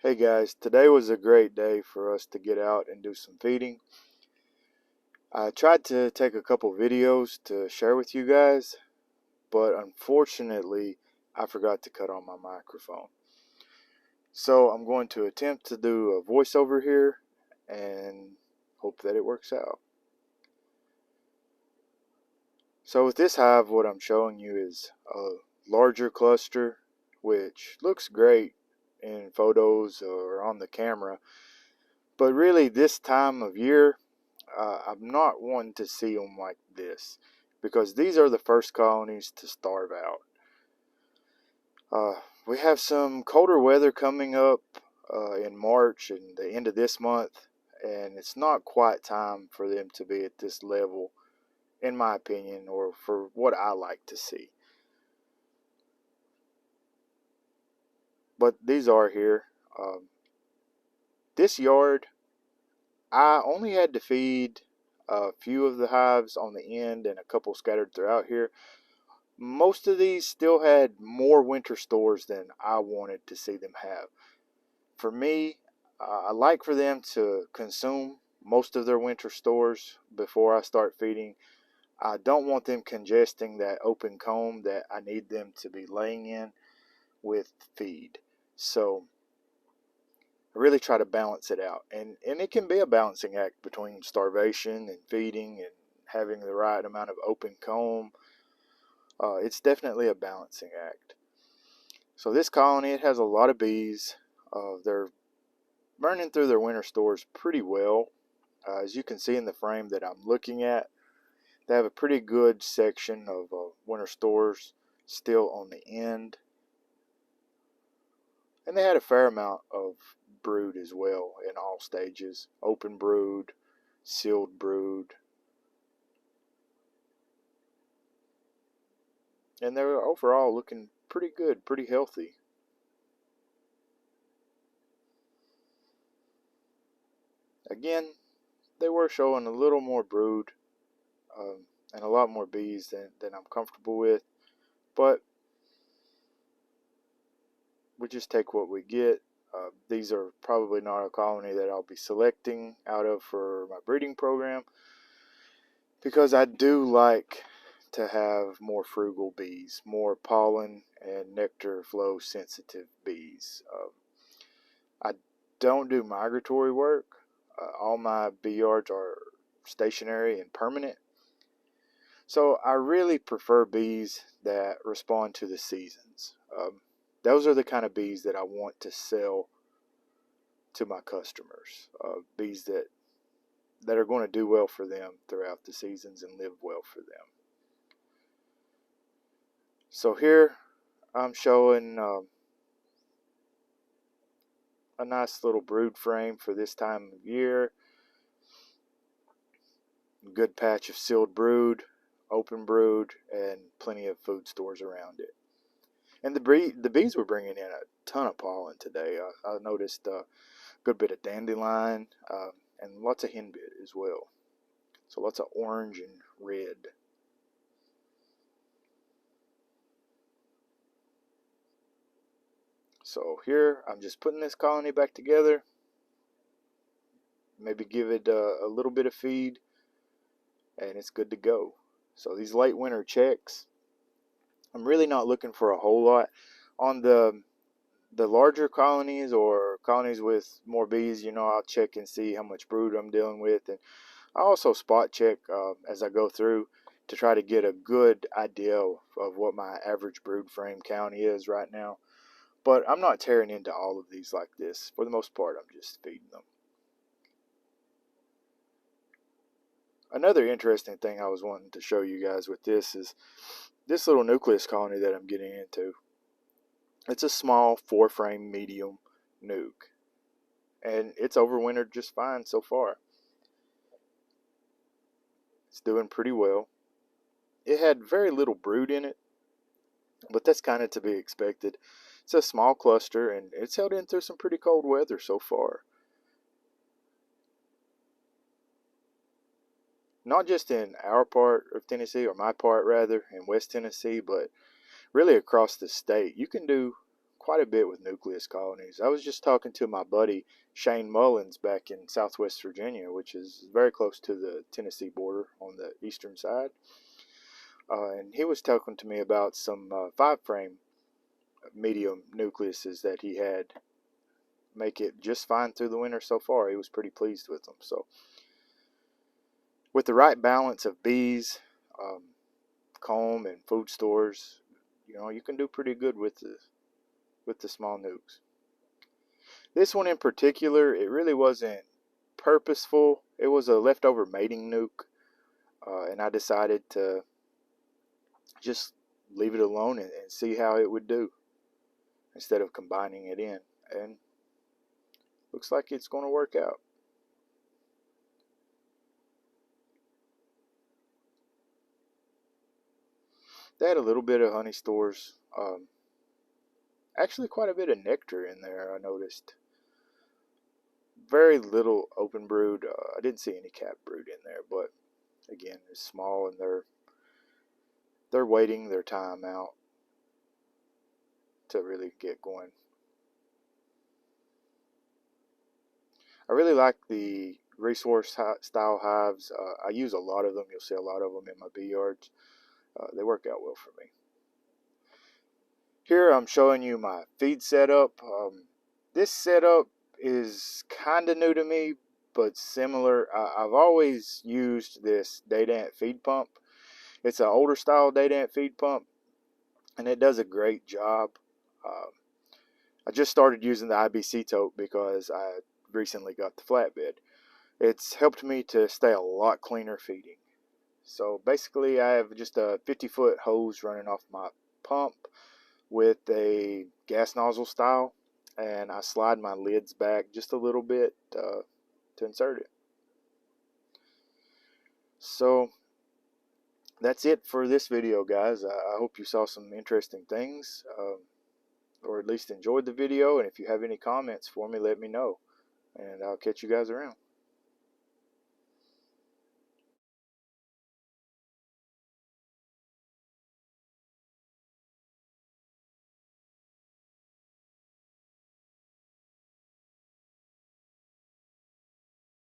Hey guys, today was a great day for us to get out and do some feeding. I tried to take a couple videos to share with you guys, but unfortunately I forgot to cut on my microphone. So I'm going to attempt to do a voiceover here and hope that it works out. So with this hive, what I'm showing you is a larger cluster, which looks great in photos or on the camera, but really this time of year I'm not wanting to see them like this because these are the first colonies to starve out. We have some colder weather coming up in March and the end of this month, and it's not quite time for them to be at this level, in my opinion, or for what I like to see. But these are here. This yard, I only had to feed a few of the hives on the end and a couple scattered throughout here. Most of these still had more winter stores than I wanted to see them have. For me, I like for them to consume most of their winter stores before I start feeding. I don't want them congesting that open comb that I need them to be laying in with feed. So I really try to balance it out. And it can be a balancing act between starvation and feeding and having the right amount of open comb. It's definitely a balancing act. So this colony, it has a lot of bees. They're burning through their winter stores pretty well. As you can see in the frame that I'm looking at, they have a pretty good section of winter stores still on the end. And they had a fair amount of brood as well in all stages. Open brood, sealed brood. And they're overall looking pretty good, pretty healthy. Again, they were showing a little more brood and a lot more bees than I'm comfortable with. But we just take what we get. These are probably not a colony that I'll be selecting out of for my breeding program because I do like to have more frugal bees, more pollen and nectar flow sensitive bees. I don't do migratory work. All my bee yards are stationary and permanent. So I really prefer bees that respond to the seasons. Those are the kind of bees that I want to sell to my customers. Bees that are going to do well for them throughout the seasons and live well for them. So here I'm showing a nice little brood frame for this time of year. Good patch of sealed brood, open brood, and plenty of food stores around it. And the bees were bringing in a ton of pollen today. I noticed a good bit of dandelion and lots of henbit as well. So lots of orange and red. So here I'm just putting this colony back together. Maybe give it a little bit of feed and it's good to go. So these late winter checks, I'm really not looking for a whole lot. On the larger colonies or colonies with more bees, I'll check and see how much brood I'm dealing with, and I also spot check as I go through to try to get a good idea of what my average brood frame count is right now. But I'm not tearing into all of these like this. For the most part, I'm just feeding them. Another interesting thing I was wanting to show you guys with this is this little nucleus colony that I'm getting into. It's a small 4-frame medium nuke, and it's overwintered just fine so far. It's doing pretty well. It had very little brood in it, but that's kind of to be expected. It's a small cluster, and it's held in through some pretty cold weather so far. Not just in our part of Tennessee, or my part rather, in West Tennessee, but really across the state. You can do quite a bit with nucleus colonies. I was just talking to my buddy Shane Mullins back in Southwest Virginia, which is very close to the Tennessee border on the eastern side. And he was talking to me about some 5-frame medium nucleuses that he had make it just fine through the winter so far. He was pretty pleased with them. So with the right balance of bees, comb, and food stores, you can do pretty good with the small nukes. This one in particular, it really wasn't purposeful. It was a leftover mating nuke, and I decided to just leave it alone and see how it would do instead of combining it in. And looks like it's going to work out. They had a little bit of honey stores. Actually, quite a bit of nectar in there, I noticed. Very little open brood. I didn't see any cap brood in there, but again, it's small and they're waiting their time out to really get going. I really like the resource style hives. I use a lot of them. You'll see a lot of them in my bee yards. They work out well for me. Here I'm showing you my feed setup. This setup is kind of new to me, but similar. I've always used this Dadant feed pump. It's an older style Dadant feed pump, and it does a great job. I just started using the IBC tote because I recently got the flatbed. It's helped me to stay a lot cleaner feeding. So basically I have just a 50-foot hose running off my pump with a gas nozzle style, and I slide my lids back just a little bit to insert it. So that's it for this video, guys. I hope you saw some interesting things, or at least enjoyed the video. And if you have any comments for me, let me know, and I'll catch you guys around.